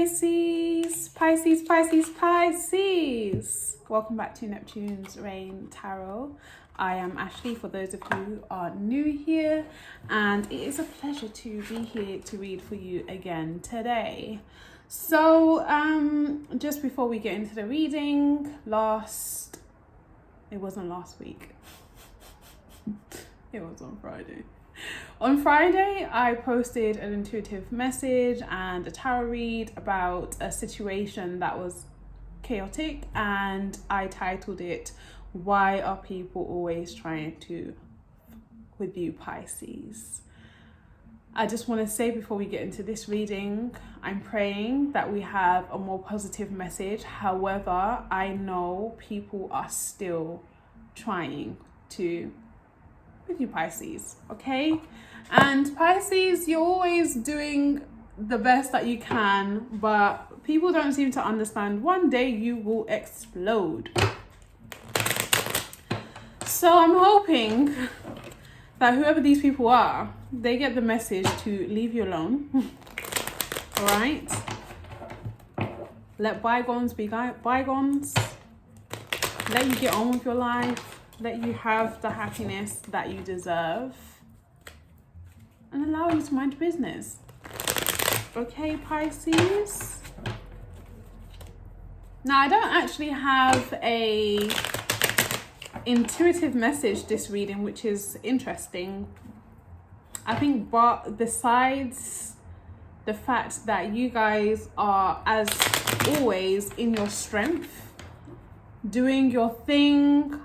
Pisces, Pisces, Pisces, Pisces. Welcome back to Neptune's Reign Tarot. I am Ashley, for those of you who are new here, and it is a pleasure to be here to read for you again today. So, just before we get into the reading, it wasn't last week. It was on Friday. On Friday, I posted an intuitive message and a tarot read about a situation that was chaotic, and I titled it, "Why Are People Always Trying to with You, Pisces?" I just want to say before we get into this reading, I'm praying that we have a more positive message. However, I know people are still trying to with you, Pisces, okay? And Pisces, you're always doing the best that you can, but people don't seem to understand. One day you will explode. So I'm hoping that whoever these people are, they get the message to leave you alone. All right? Let bygones be bygones. Let you get on with your life. Let you have the happiness that you deserve, and allow you to mind your business. Okay, Pisces? Now, I don't actually have a intuitive message this reading, which is interesting. I think, but besides the fact that you guys are, as always, in your strength, doing your thing,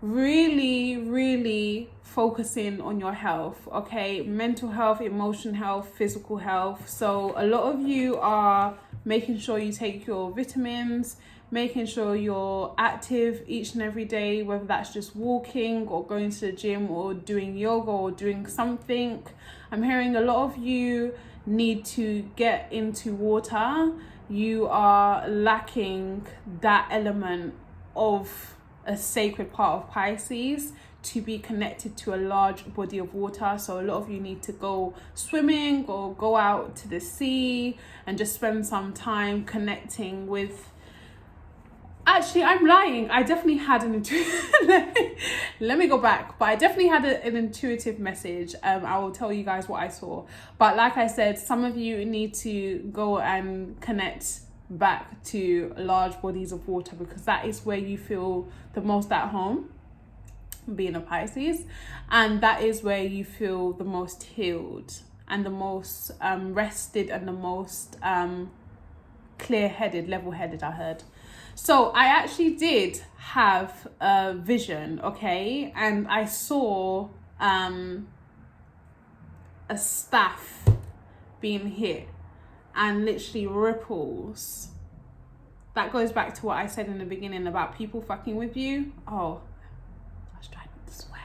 really focusing on your health, okay? Mental health, emotional health, physical health. So a lot of you are making sure you take your vitamins, making sure you're active each and every day, whether that's just walking or going to the gym or doing yoga or doing something. I'm hearing a lot of you need to get into water. You are lacking that element of a sacred part of Pisces to be connected to a large body of water. So a lot of you need to go swimming or go out to the sea and just spend some time connecting with... Actually, I'm lying. I definitely had an intuitive... Let me go back. But I definitely had an intuitive message. I will tell you guys what I saw. But like I said, some of you need to go and connect back to large bodies of water, because that is where you feel the most at home, being a Pisces, and that is where you feel the most healed and the most rested and the most clear-headed, level-headed, I heard. So I actually did have a vision, okay, and I saw a staff being hit and literally ripples. That goes back to what I said in the beginning about people fucking with you. Oh, I was trying not to swear.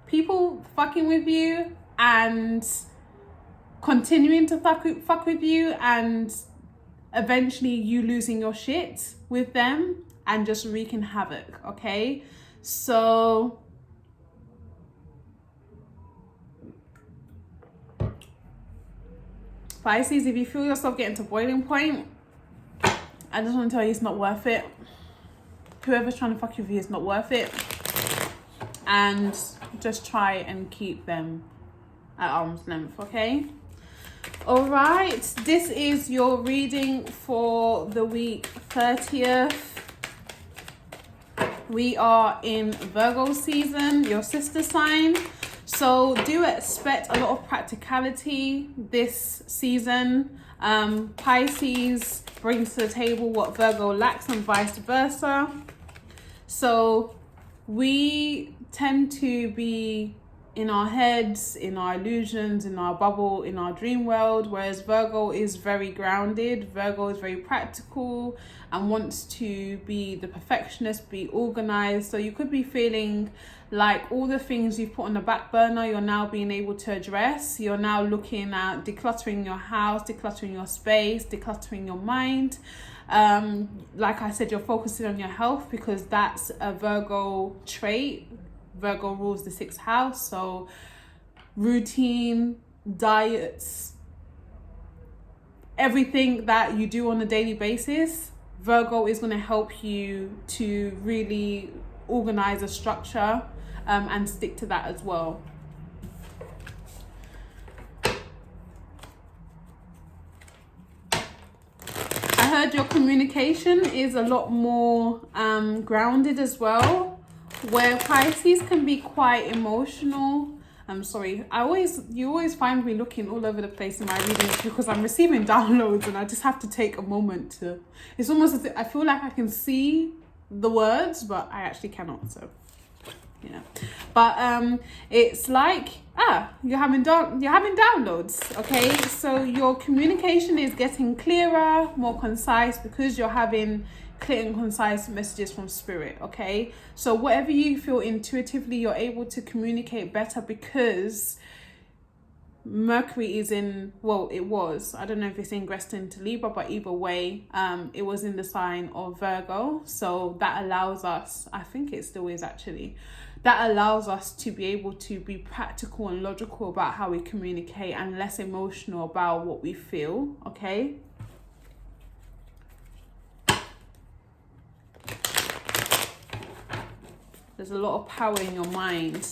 People fucking with you and continuing to fuck with you, and eventually you losing your shit with them and just wreaking havoc, okay? So Pisces, if you feel yourself getting to boiling point, I just want to tell you it's not worth it. Whoever's trying to fuck with you is not worth it. And just try and keep them at arm's length, okay? All right, this is your reading for the week 30th. We are in Virgo season, your sister sign. So do expect a lot of practicality this season. Pisces brings to the table what Virgo lacks and vice versa. So we tend to be in our heads, in our illusions, in our bubble, in our dream world, whereas Virgo is very grounded. Virgo is very practical and wants to be the perfectionist, be organized. So you could be feeling like all the things you've put on the back burner, you're now being able to address. You're now looking at decluttering your house, decluttering your space, decluttering your mind. Like I said, you're focusing on your health because that's a Virgo trait. Virgo rules the 6th house, so routine, diets, everything that you do on a daily basis, Virgo is going to help you to really organize a structure and stick to that as well. I heard your communication is a lot more grounded as well, where Pisces can be quite emotional. I'm sorry, you always find me looking all over the place in my readings because I'm receiving downloads and I just have to take a moment to, it's almost as if I feel like I can see the words, but I actually cannot, so yeah. But it's like you're having downloads, okay? So your communication is getting clearer, more concise, because you're having clear and concise messages from spirit, okay? So whatever you feel intuitively, you're able to communicate better because Mercury is in, well, it was, I don't know if it's ingressed into Libra, but either way, it was in the sign of Virgo. So that allows us, I think it still is actually, that allows us to be able to be practical and logical about how we communicate and less emotional about what we feel, okay? There's a lot of power in your mind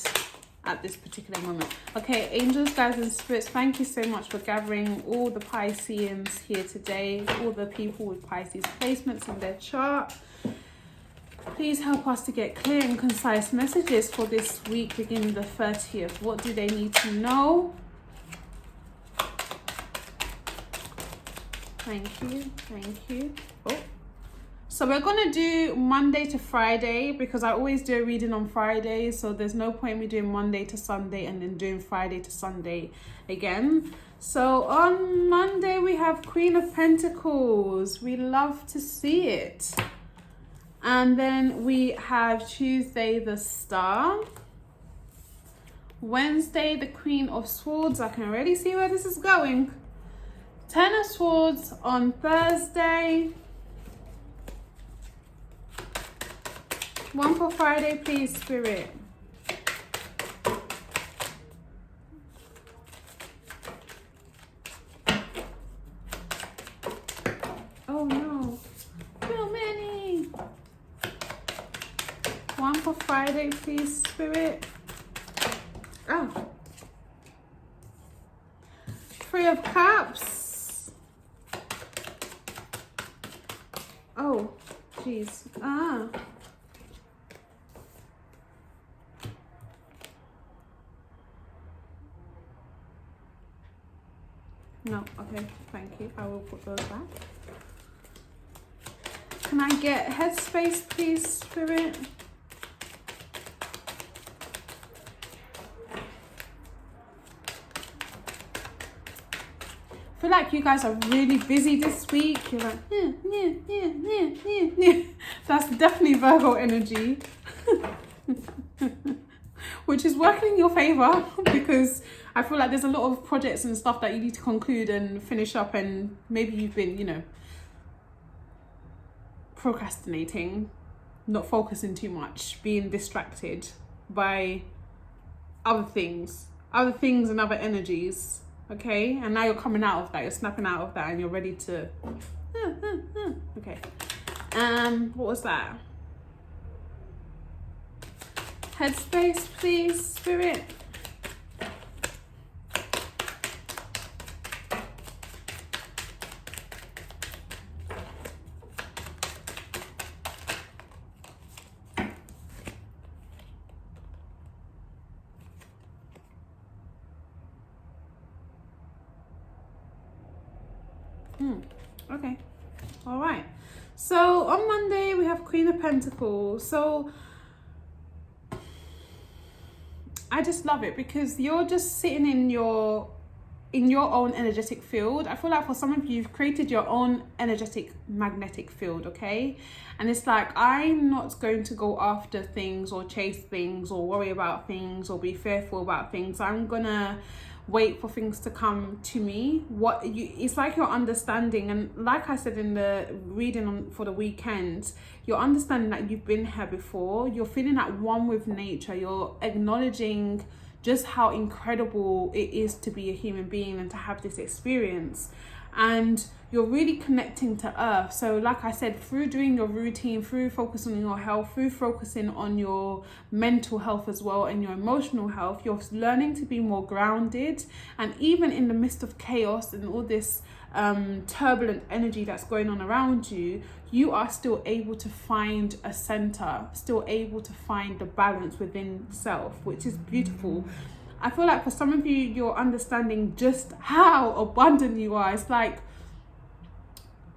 at this particular moment. Okay, angels, guides and spirits, thank you so much for gathering all the Pisceans here today, all the people with Pisces placements in their chart. Please help us to get clear and concise messages for this week beginning the 30th. What do they need to know? Thank you. Oh. So we're going to do Monday to Friday because I always do a reading on Friday. So there's no point me doing Monday to Sunday and then doing Friday to Sunday again. So on Monday we have Queen of Pentacles. We love to see it. And then we have Tuesday the Star. Wednesday the Queen of Swords. I can already see where this is going. Ten of Swords on Thursday. One for Friday, please, Spirit. Oh no, too many. One for Friday, please, Spirit. Oh. Three of Cups. Oh, jeez. No, okay, thank you. I will put those back. Can I get headspace, please, Spirit? I feel like you guys are really busy this week. You're like, yeah. That's definitely Virgo energy. Which is working in your favor because I feel like there's a lot of projects and stuff that you need to conclude and finish up, and maybe you've been, procrastinating, not focusing too much, being distracted by other things and other energies, okay? And now you're coming out of that, you're snapping out of that, and you're ready to, okay. What was that? Headspace, please, Spirit. Okay, all right. So on Monday we have Queen of Pentacles. So I just love it because you're just sitting in your own energetic field. I feel like for some of you, you've created your own energetic magnetic field, okay? And it's like, I'm not going to go after things or chase things or worry about things or be fearful about things. I'm gonna wait for things to come to me. It's like you're understanding, and like I said in the reading for the weekend, you're understanding that you've been here before. You're feeling at one with nature. You're acknowledging just how incredible it is to be a human being and to have this experience. and you're really connecting to earth. So like I said, through doing your routine, through focusing on your health, through focusing on your mental health as well and your emotional health, you're learning to be more grounded. And even in the midst of chaos and all this turbulent energy that's going on around you, you are still able to find a center, still able to find the balance within self, which is beautiful. I feel like for some of you, you're understanding just how abundant you are. It's like,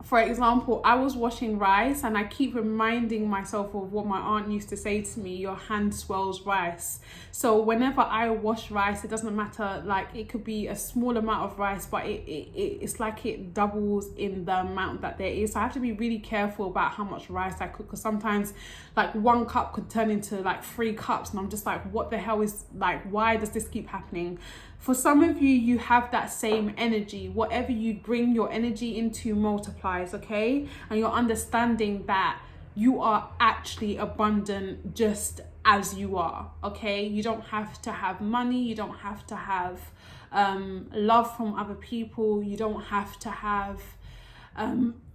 for example, I was washing rice and I keep reminding myself of what my aunt used to say to me: your hand swells rice. So whenever I wash rice, it doesn't matter, like it could be a small amount of rice, but it's like it doubles in the amount that there is. So I have to be really careful about how much rice I cook, because sometimes like 1 cup could turn into like 3 cups, and I'm just like, what the hell is, like, why does this keep happening? For some of you, you have that same energy. Whatever you bring your energy into multiplies, okay? And you're understanding that you are actually abundant just as you are, okay? You don't have to have money. You don't have to have love from other people. You don't have to have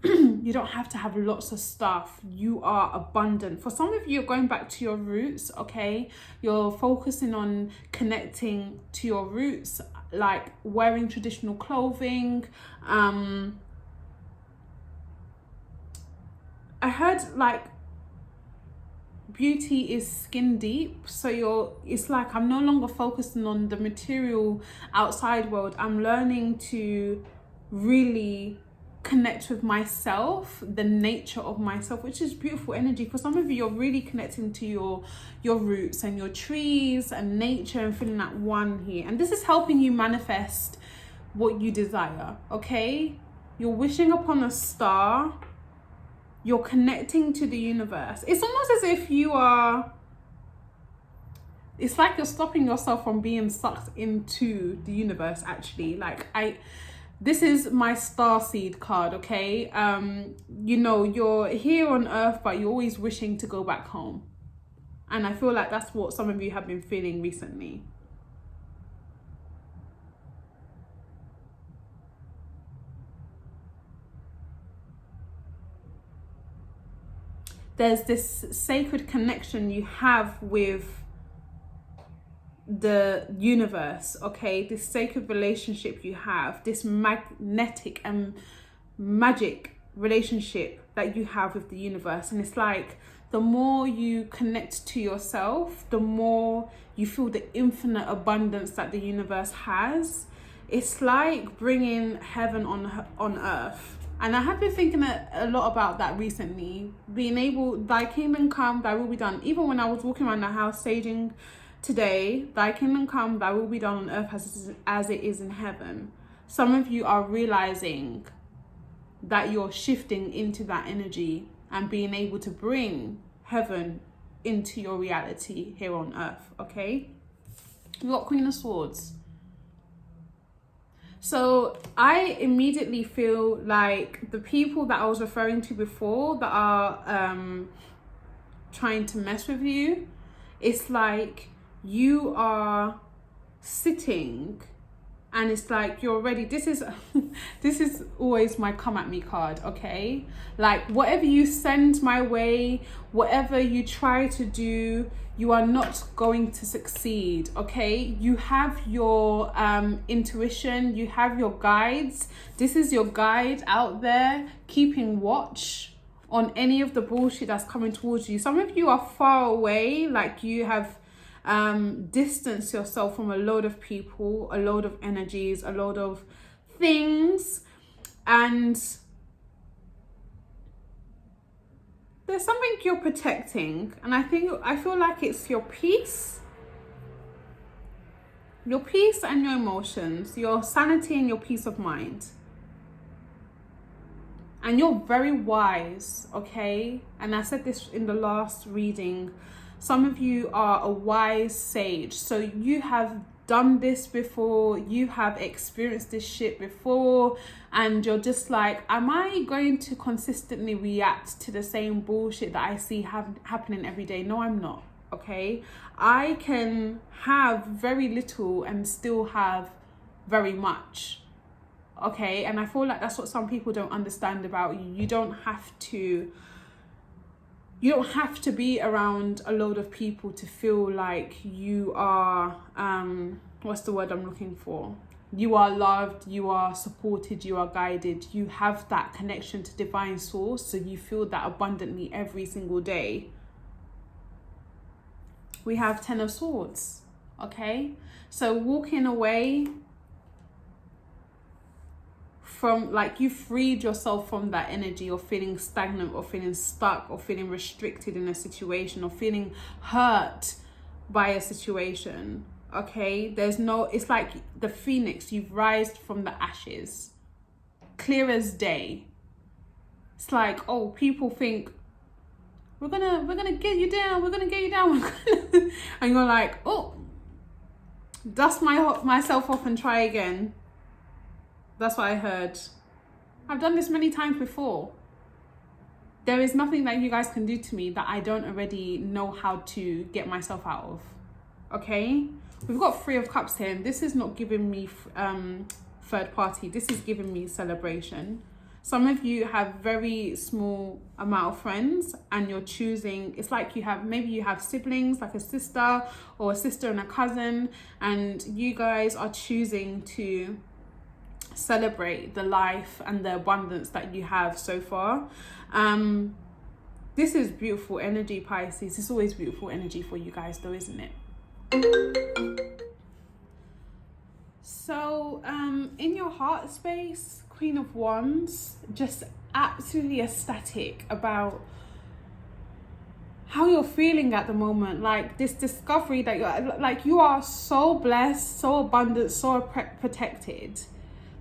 you don't have to have lots of stuff. You are abundant. For some of you, you're going back to your roots, okay? You're focusing on connecting to your roots, like wearing traditional clothing. I heard like beauty is skin deep. So it's like, I'm no longer focusing on the material outside world. I'm learning to really connect with myself, the nature of myself, which is beautiful energy. For some of you, you're really connecting to your roots and your trees and nature and feeling that one here. And this is helping you manifest what you desire, okay? You're wishing upon a star. You're connecting to the universe. It's almost as if it's like you're stopping yourself from being sucked into the universe, actually. Like this is my starseed card, okay? You know, you're here on earth, but you're always wishing to go back home. And I feel like that's what some of you have been feeling recently. There's this sacred connection you have with the universe, okay? This sacred relationship you have, this magnetic and magic relationship that you have with the universe. And it's like, the more you connect to yourself, the more you feel the infinite abundance that the universe has. It's like bringing heaven on earth. And I have been thinking a lot about that recently. Being able, thy kingdom come, thy will be done. Even when I was walking around the house saging today, thy kingdom come, thy will be done on earth as it is in heaven. Some of you are realizing that you're shifting into that energy and being able to bring heaven into your reality here on earth, okay? We've got Queen of Swords. So I immediately feel like the people that I was referring to before that are trying to mess with you, it's like you are sitting and it's like you're ready. This is always my come at me card, okay? Like whatever you send my way, whatever you try to do, you are not going to succeed, okay? You have your intuition, you have your guides. This is your guide out there keeping watch on any of the bullshit that's coming towards you. Some of you are far away, like you have distance yourself from a load of people, a load of energies, a load of things, and there's something you're protecting. And I feel like it's your peace and your emotions, your sanity and your peace of mind. And you're very wise, okay? And I said this in the last reading. Some of you are a wise sage. So you have done this before. You have experienced this shit before. And you're just like, am I going to consistently react to the same bullshit that I see happening every day? No, I'm not, okay? I can have very little and still have very much, okay? And I feel like that's what some people don't understand about you. You don't have to be around a load of people to feel like you are, what's the word I'm looking for? You are loved, you are supported, you are guided. You have that connection to divine source, so you feel that abundantly every single day. We have 10 of Swords, okay? So walking away from, like, you freed yourself from that energy of feeling stagnant or feeling stuck or feeling restricted in a situation or feeling hurt by a situation, okay? It's like the phoenix, you've rised from the ashes, clear as day. It's like, oh, people think, we're gonna get you down, and you're like, oh, dust myself off and try again. That's what I heard. I've done this many times before. There is nothing that you guys can do to me that I don't already know how to get myself out of. Okay? We've got 3 of Cups here, and this is not giving me third party. This is giving me celebration. Some of you have very small amount of friends, and you're choosing, it's like you have siblings, like a sister or a sister and a cousin, and you guys are choosing to celebrate the life and the abundance that you have so far. This is beautiful energy, Pisces. It's always beautiful energy for you guys though, isn't it? So in your heart space, Queen of Wands, just absolutely ecstatic about how you're feeling at the moment. Like this discovery that you are so blessed, so abundant, so protected,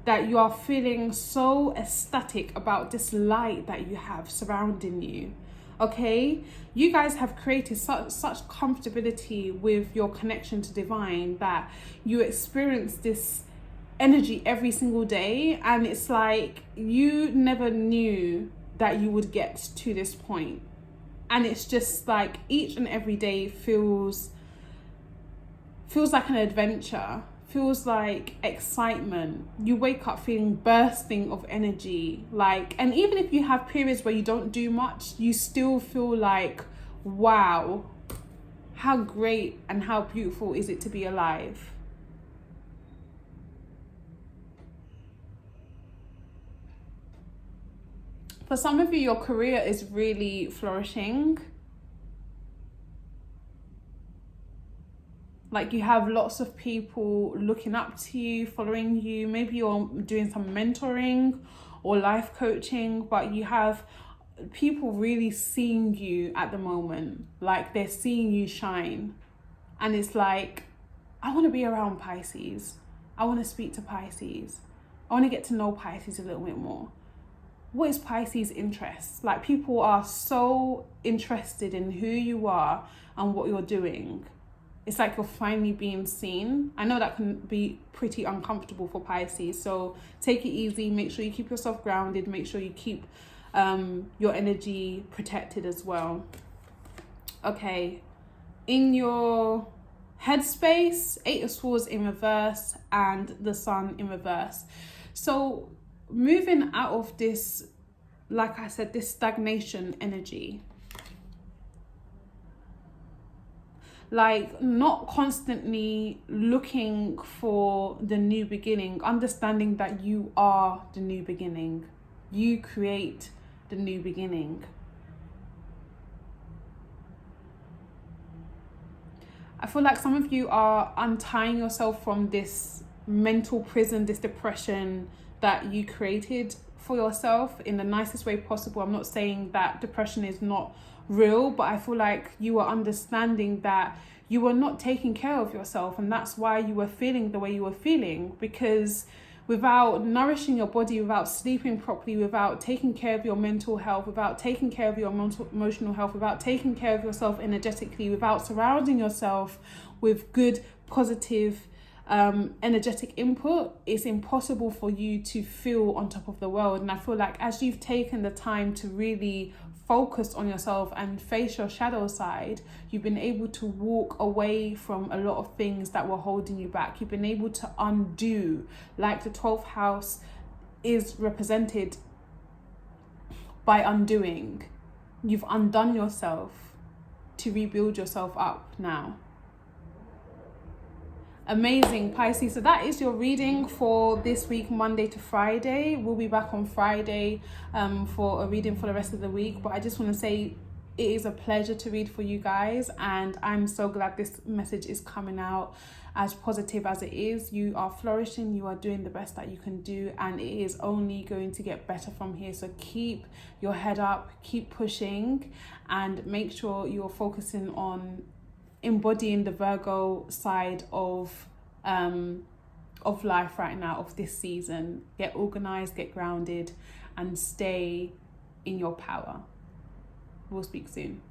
that you are feeling so ecstatic about this light that you have surrounding you. Okay, you guys have created such comfortability with your connection to divine that you experience this energy every single day, and it's like you never knew that you would get to this point. And it's just like each and every day feels like an adventure, feels like excitement. You wake up feeling bursting of energy, and even if you have periods where you don't do much, you still feel like, wow, how great and how beautiful is it to be alive. For some of you, your career is really flourishing. Like you have lots of people looking up to you, following you. Maybe you're doing some mentoring or life coaching, but you have people really seeing you at the moment. Like they're seeing you shine. And it's like, I want to be around Pisces. I want to speak to Pisces. I want to get to know Pisces a little bit more. What is Pisces' interest? Like people are so interested in who you are and what you're doing. It's like you're finally being seen. I know that can be pretty uncomfortable for Pisces, so take it easy. Make sure you keep yourself grounded. Make sure you keep your energy protected as well. Okay, in your headspace, 8 of Swords in reverse and the Sun in reverse. So moving out of this, like I said, this stagnation energy. Like not constantly looking for the new beginning, understanding that you are the new beginning. You create the new beginning. I feel like some of you are untying yourself from this mental prison, this depression that you created for yourself in the nicest way possible. I'm not saying that depression is not real, but I feel like you are understanding that you were not taking care of yourself, and that's why you were feeling the way you were feeling, because without nourishing your body, without sleeping properly, without taking care of your mental health, without taking care of your emotional health, without taking care of yourself energetically, without surrounding yourself with good, positive, energetic input, it's impossible for you to feel on top of the world. And I feel like as you've taken the time to really focus on yourself and face your shadow side, you've been able to walk away from a lot of things that were holding you back. You've been able to undo, like the 12th house is represented by undoing. You've undone yourself to rebuild yourself up now. Amazing, Pisces. So that is your reading for this week, Monday to Friday. We'll be back on Friday for a reading for the rest of the week. But I just want to say it is a pleasure to read for you guys. And I'm so glad this message is coming out as positive as it is. You are flourishing. You are doing the best that you can do. And it is only going to get better from here. So keep your head up, keep pushing, and make sure you're focusing on embodying the Virgo side of life right now, of this season. Get organized, get grounded, and stay in your power. We'll speak soon.